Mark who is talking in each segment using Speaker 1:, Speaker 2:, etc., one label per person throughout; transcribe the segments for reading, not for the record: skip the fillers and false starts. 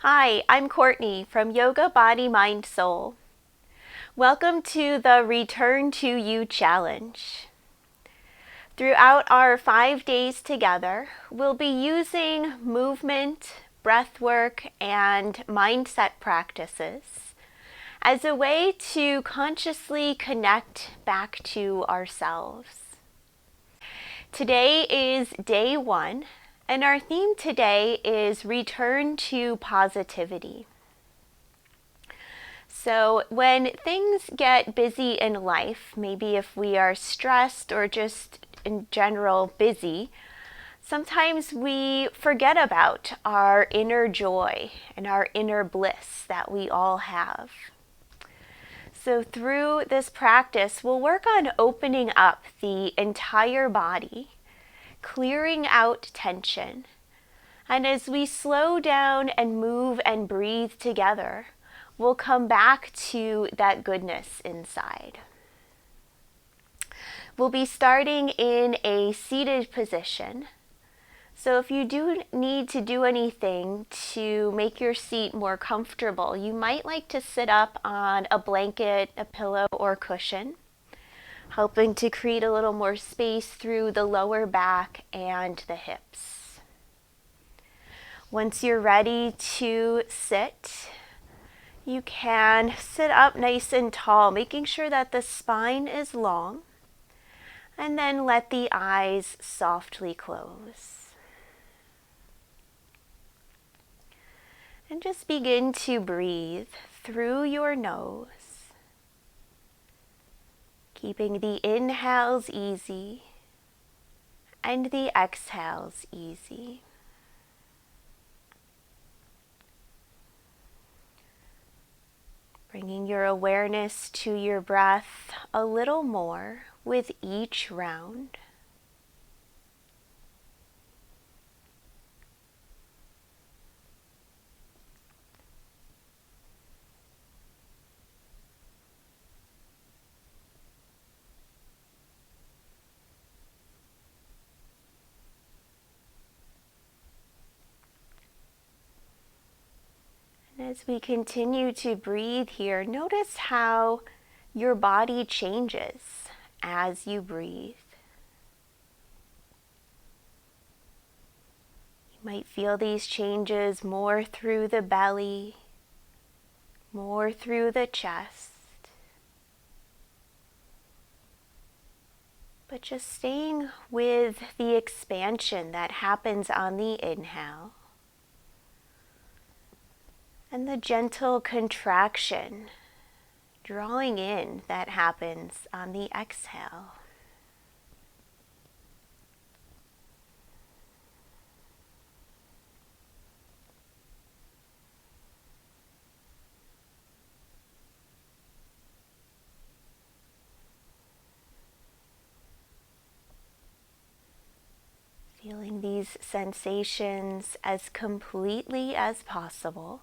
Speaker 1: Hi, I'm Courtney from Yoga Body Mind Soul. Welcome to the Return to You Challenge. Throughout our 5 days together, we'll be using movement, breath work, and mindset practices as a way to consciously connect back to ourselves. Today is day 1, and our theme today is Return to Positivity. So when things get busy in life, maybe if we are stressed or just in general busy, sometimes we forget about our inner joy and our inner bliss that we all have. So through this practice, we'll work on opening up the entire body, clearing out tension. And as we slow down and move and breathe together, we'll come back to that goodness inside. We'll be starting in a seated position. So if you do need to do anything to make your seat more comfortable, you might like to sit up on a blanket, a pillow, or cushion, helping to create a little more space through the lower back and the hips. Once you're ready to sit, you can sit up nice and tall, making sure that the spine is long, and then let the eyes softly close. And just begin to breathe through your nose, keeping the inhales easy and the exhales easy. Bringing your awareness to your breath a little more with each round. As we continue to breathe here, notice how your body changes as you breathe. You might feel these changes more through the belly, more through the chest. But just staying with the expansion that happens on the inhale and the gentle contraction, drawing in, that happens on the exhale. Feeling these sensations as completely as possible.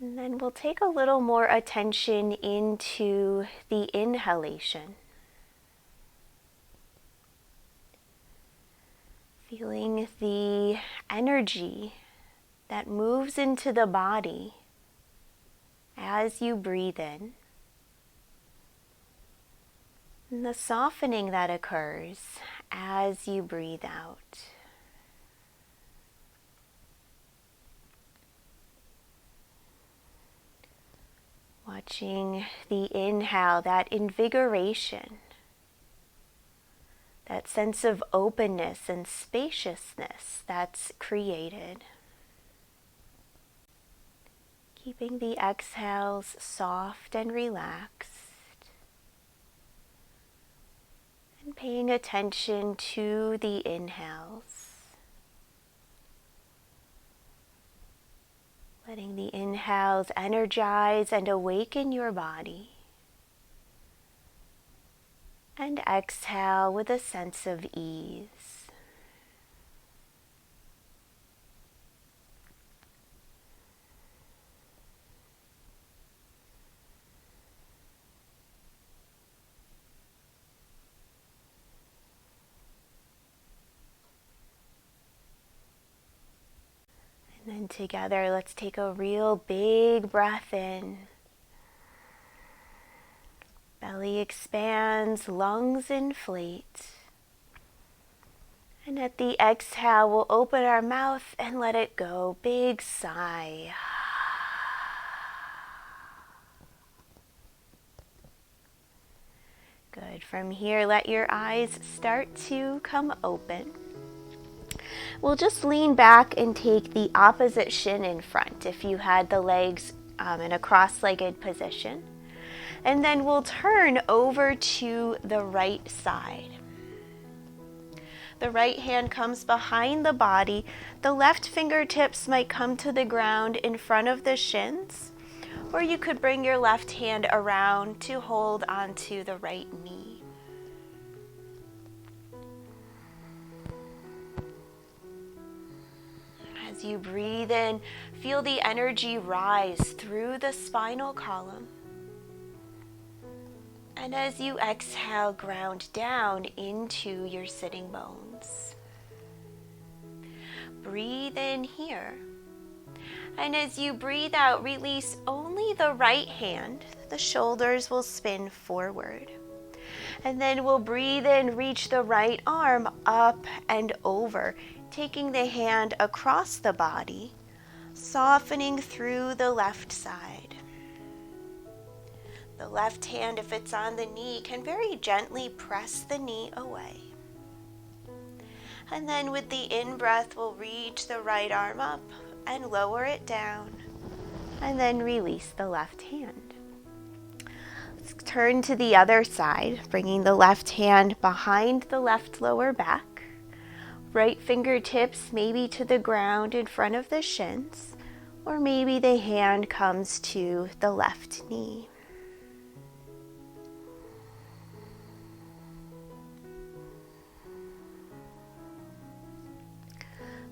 Speaker 1: And then we'll take a little more attention into the inhalation. Feeling the energy that moves into the body as you breathe in, and the softening that occurs as you breathe out. Watching the inhale, that invigoration, that sense of openness and spaciousness that's created. Keeping the exhales soft and relaxed, and paying attention to the inhales. Letting the inhales energize and awaken your body. And exhale with a sense of ease. together, let's take a real big breath in. Belly expands, lungs inflate. And at the exhale, we'll open our mouth and let it go. Big sigh. Good. From here, let your eyes start to come open. We'll just lean back and take the opposite shin in front if you had the legs in a cross-legged position. And then we'll turn over to the right side. The right hand comes behind the body. The left fingertips might come to the ground in front of the shins, or you could bring your left hand around to hold onto the right knee. As you breathe in, feel the energy rise through the spinal column. And as you exhale, ground down into your sitting bones. Breathe in here. And as you breathe out, release only the right hand. The shoulders will spin forward. And then we'll breathe in, reach the right arm up and over, taking the hand across the body, softening through the left side. The left hand, if it's on the knee, can very gently press the knee away. And then with the in-breath, we'll reach the right arm up and lower it down. And then release the left hand. Let's turn to the other side, bringing the left hand behind the left lower back. Right fingertips maybe to the ground in front of the shins, or maybe the hand comes to the left knee.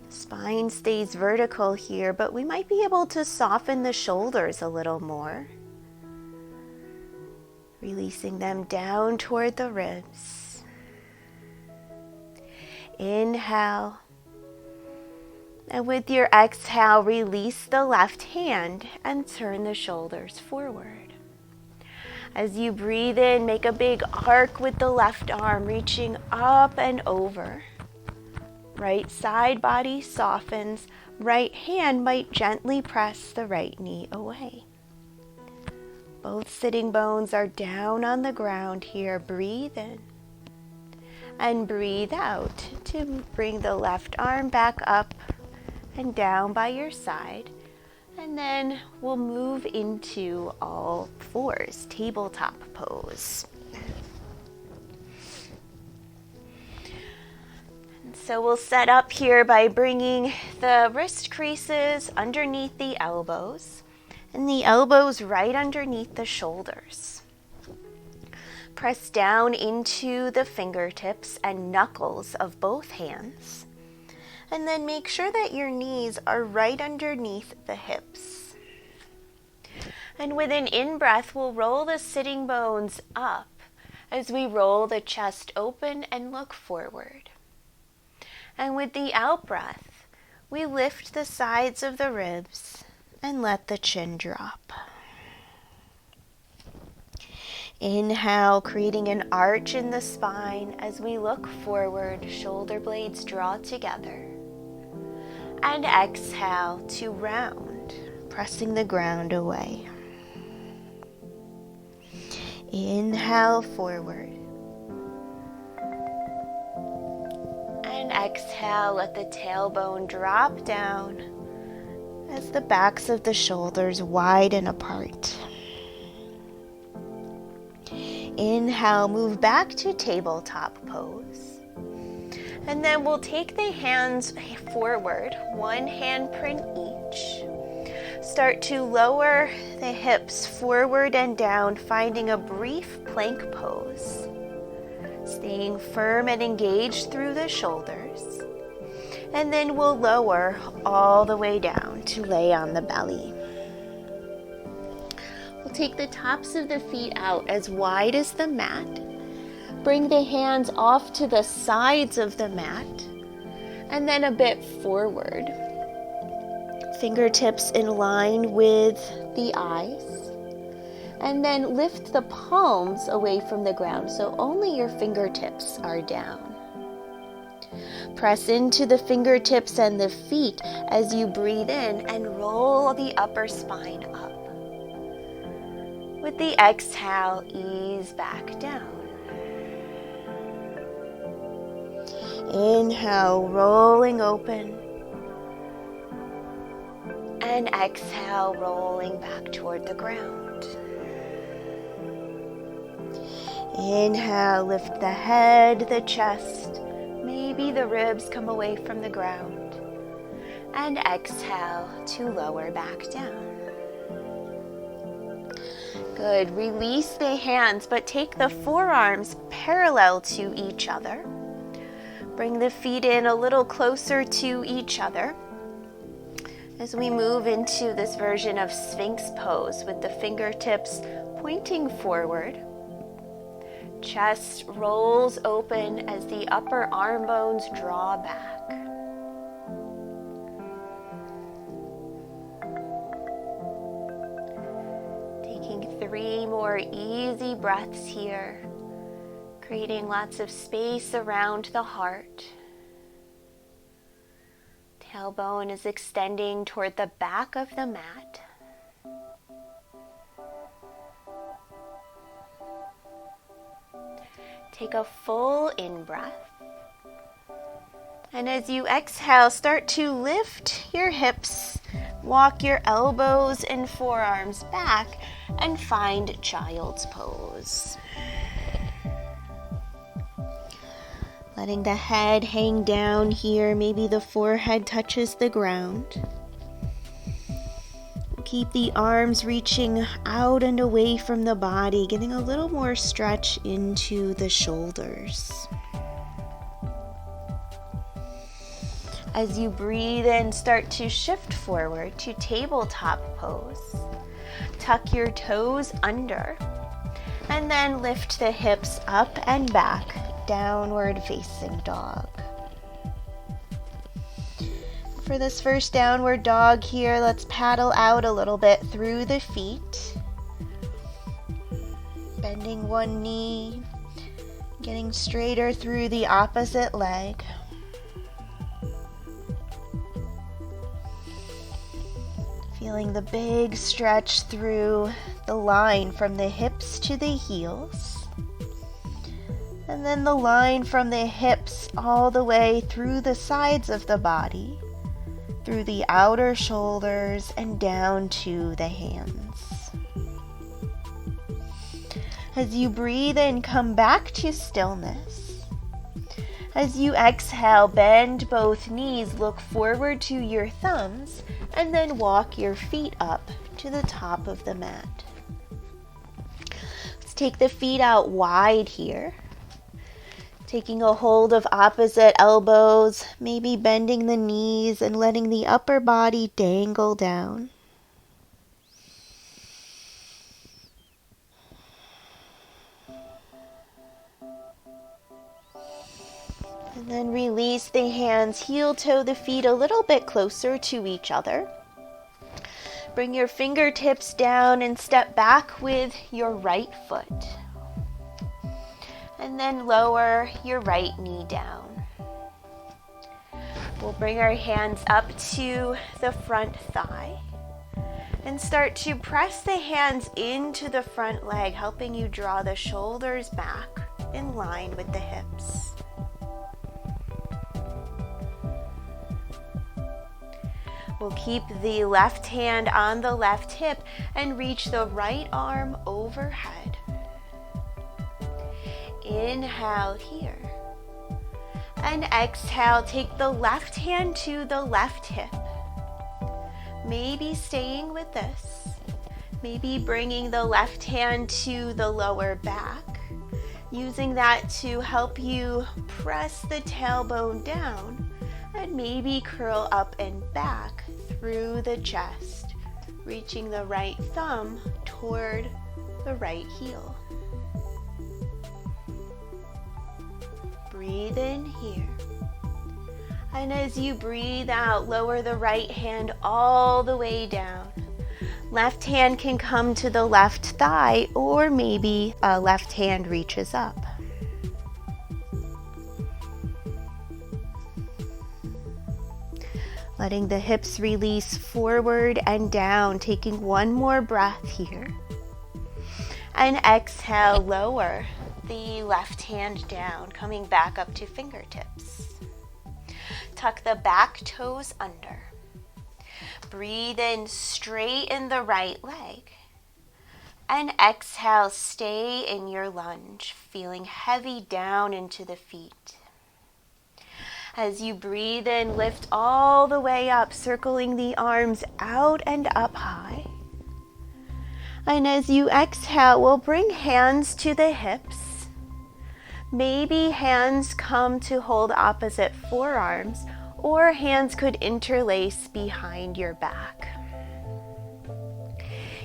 Speaker 1: Spine stays vertical here, but we might be able to soften the shoulders a little more. Releasing them down toward the ribs. Inhale. And with your exhale, release the left hand and turn the shoulders forward. As you breathe in, make a big arc with the left arm, reaching up and over. Right side body softens. Right hand might gently press the right knee away. Both sitting bones are down on the ground here. Breathe in. And breathe out to bring the left arm back up and down by your side. And then we'll move into all fours, tabletop pose. So we'll set up here by bringing the wrist creases underneath the elbows and the elbows right underneath the shoulders. Press down into the fingertips and knuckles of both hands. And then make sure that your knees are right underneath the hips. And with an in-breath, we'll roll the sitting bones up as we roll the chest open and look forward. And with the out-breath, we lift the sides of the ribs and let the chin drop. Inhale, creating an arch in the spine as we look forward, shoulder blades draw together. And exhale to round, pressing the ground away. Inhale forward. And exhale, let the tailbone drop down as the backs of the shoulders widen apart. Inhale, move back to tabletop pose. And then we'll take the hands forward, one handprint each. Start to lower the hips forward and down, finding a brief plank pose. Staying firm and engaged through the shoulders. And then we'll lower all the way down to lay on the belly. We'll take the tops of the feet out as wide as the mat. Bring the hands off to the sides of the mat and then a bit forward. fingertips in line with the eyes. And then lift the palms away from the ground, so only your fingertips are down. Press into the fingertips and the feet as you breathe in and roll the upper spine up. With the exhale, ease back down. Inhale, rolling open. And exhale, rolling back toward the ground. Inhale, lift the head, the chest. Maybe the ribs come away from the ground. And exhale to lower back down. Good. Release the hands, but take the forearms parallel to each other. Bring the feet in a little closer to each other as we move into this version of Sphinx pose with the fingertips pointing forward. Chest rolls open as the upper arm bones draw back. Taking 3 more easy breaths here, creating lots of space around the heart. Tailbone is extending toward the back of the mat. Take a full in-breath. And as you exhale, start to lift your hips, walk your elbows and forearms back, and find child's pose. Letting the head hang down here, maybe the forehead touches the ground. Keep the arms reaching out and away from the body, getting a little more stretch into the shoulders. As you breathe in, start to shift forward to tabletop pose. Tuck your toes under, and then lift the hips up and back, downward facing dog. For this first downward dog here, let's paddle out a little bit through the feet. Bending one knee, getting straighter through the opposite leg. Feeling the big stretch through the line from the hips to the heels. And then the line from the hips all the way through the sides of the body, through the outer shoulders and down to the hands. As you breathe in, come back to stillness. As you exhale, bend both knees, look forward to your thumbs, and then walk your feet up to the top of the mat. Let's take the feet out wide here. Taking a hold of opposite elbows, maybe bending the knees and letting the upper body dangle down. And then release the hands, heel toe the feet a little bit closer to each other. Bring your fingertips down and step back with your right foot. And then lower your right knee down. We'll bring our hands up to the front thigh and start to press the hands into the front leg, helping you draw the shoulders back in line with the hips. We'll keep the left hand on the left hip and reach the right arm overhead. Inhale here. And exhale, take the left hand to the left hip. Maybe staying with this. Maybe bringing the left hand to the lower back. Using that to help you press the tailbone down. And maybe curl up and back through the chest, reaching the right thumb toward the right heel. Breathe in here. And as you breathe out, lower the right hand all the way down. Left hand can come to the left thigh, or maybe a left hand reaches up. Letting the hips release forward and down, taking one more breath here. And exhale, lower the left hand down, coming back up to fingertips. Tuck the back toes under. Breathe in, straighten the right leg. And exhale, stay in your lunge, feeling heavy down into the feet. As you breathe in, lift all the way up, circling the arms out and up high. And as you exhale, we'll bring hands to the hips. Maybe hands come to hold opposite forearms, or hands could interlace behind your back.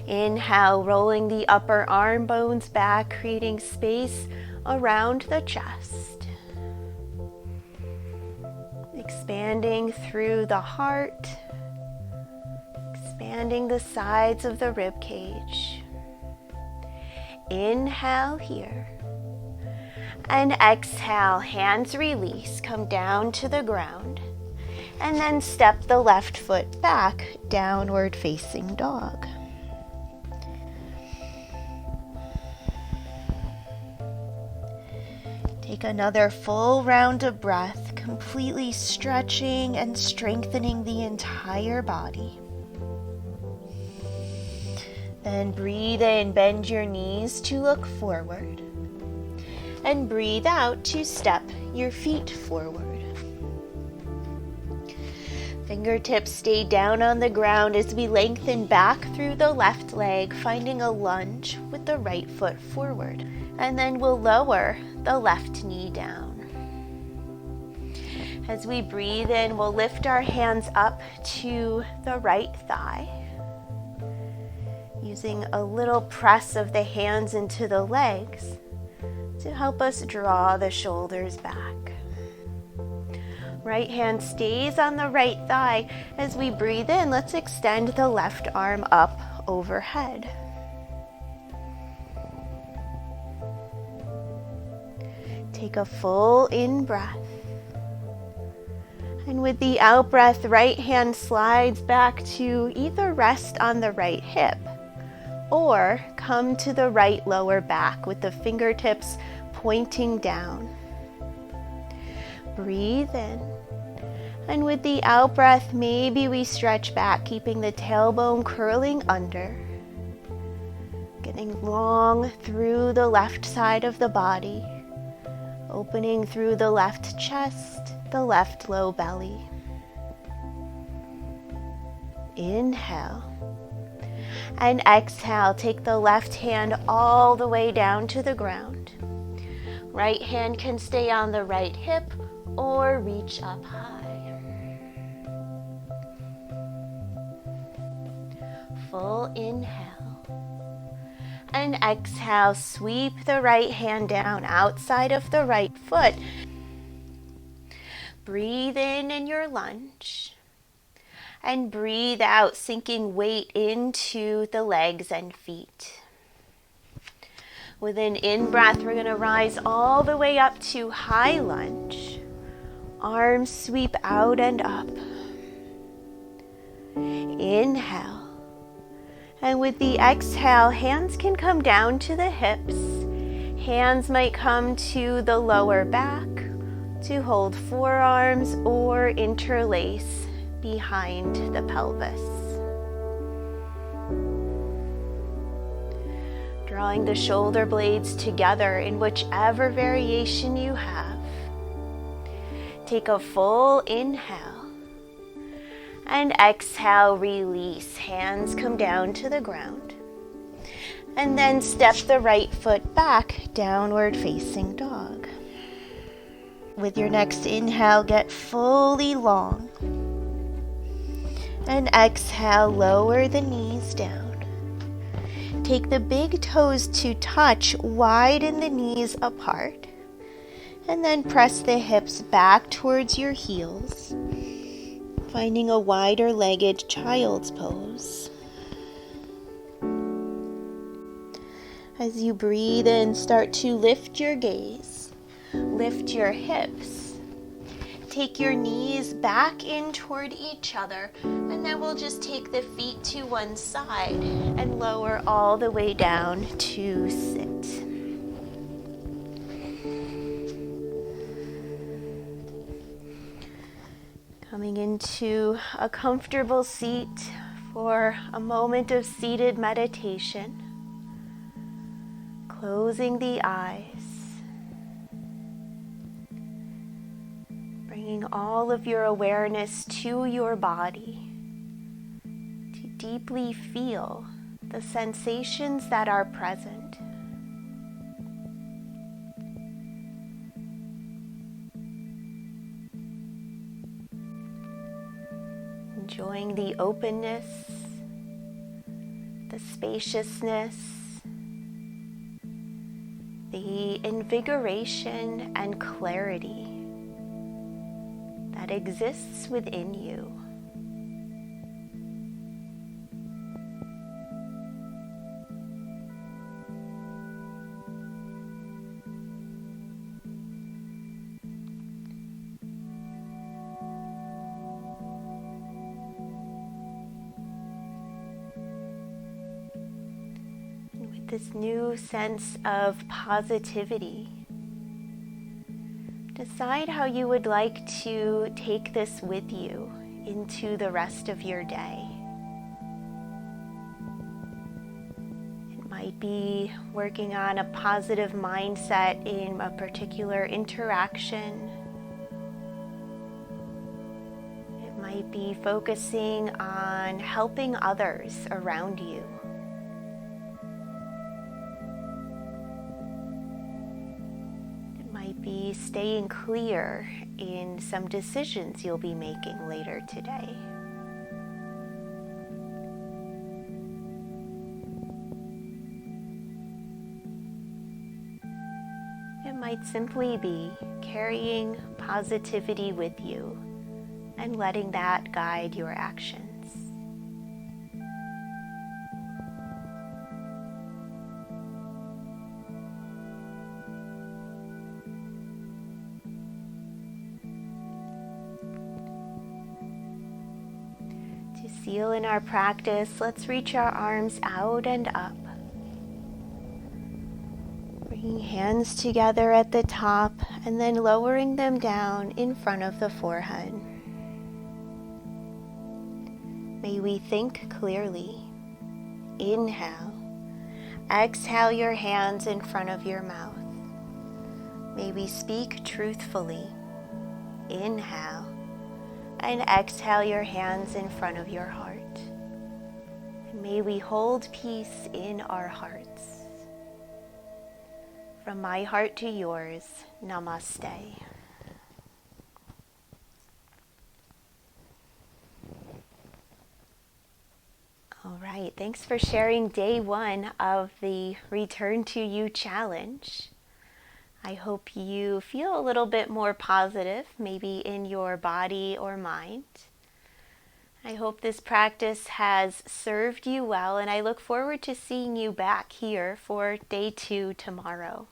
Speaker 1: Inhale, rolling the upper arm bones back, creating space around the chest. Expanding through the heart, expanding the sides of the rib cage. Inhale here. And exhale, hands release, come down to the ground. And then step the left foot back, downward facing dog. Take another full round of breath, completely stretching and strengthening the entire body. Then breathe in, bend your knees to look forward. And breathe out to step your feet forward. Fingertips stay down on the ground as we lengthen back through the left leg, finding a lunge with the right foot forward. And then we'll lower the left knee down. As we breathe in, we'll lift our hands up to the right thigh, using a little press of the hands into the legs to help us draw the shoulders back. Right hand stays on the right thigh. As we breathe in, let's extend the left arm up overhead. Take a full in breath. And with the out breath, right hand slides back to either rest on the right hip or come to the right lower back with the fingertips pointing down. Breathe in. And with the out breath, maybe we stretch back, keeping the tailbone curling under. Getting long through the left side of the body. Opening through the left chest, the left low belly. Inhale. And exhale, take the left hand all the way down to the ground. Right hand can stay on the right hip or reach up high. Full inhale. And exhale, sweep the right hand down outside of the right foot. Breathe in your lunge. And breathe out, sinking weight into the legs and feet. With an in-breath, we're going to rise all the way up to high lunge. Arms sweep out and up. Inhale. And with the exhale, hands can come down to the hips. Hands might come to the lower back to hold forearms or interlace behind the pelvis. Drawing the shoulder blades together in whichever variation you have. Take a full inhale. And exhale, release. Hands come down to the ground. And then step the right foot back, downward facing dog. With your next inhale, get fully long. And exhale, lower the knees down. Take the big toes to touch, widen the knees apart. And then press the hips back towards your heels, finding a wider legged child's pose. As you breathe in, start to lift your gaze, lift your hips. Take your knees back in toward each other, and then we'll just take the feet to one side and lower all the way down to sit. Coming into a comfortable seat for a moment of seated meditation. Closing the eyes. Bringing all of your awareness to your body to deeply feel the sensations that are present. Enjoying the openness, the spaciousness, the invigoration and clarity that exists within you. This new sense of positivity. Decide how you would like to take this with you into the rest of your day. It might be working on a positive mindset in a particular interaction. It might be focusing on helping others around you. Be staying clear in some decisions you'll be making later today. It might simply be carrying positivity with you and letting that guide your actions. To seal in our practice, let's reach our arms out and up. Bringing hands together at the top and then lowering them down in front of the forehead. May we think clearly. Inhale. Exhale your hands in front of your mouth. May we speak truthfully. Inhale. And exhale your hands in front of your heart. And may we hold peace in our hearts. From my heart to yours, namaste. All right, thanks for sharing day 1 of the Return to You challenge. I hope you feel a little bit more positive, maybe in your body or mind. I hope this practice has served you well, and I look forward to seeing you back here for day 2 tomorrow.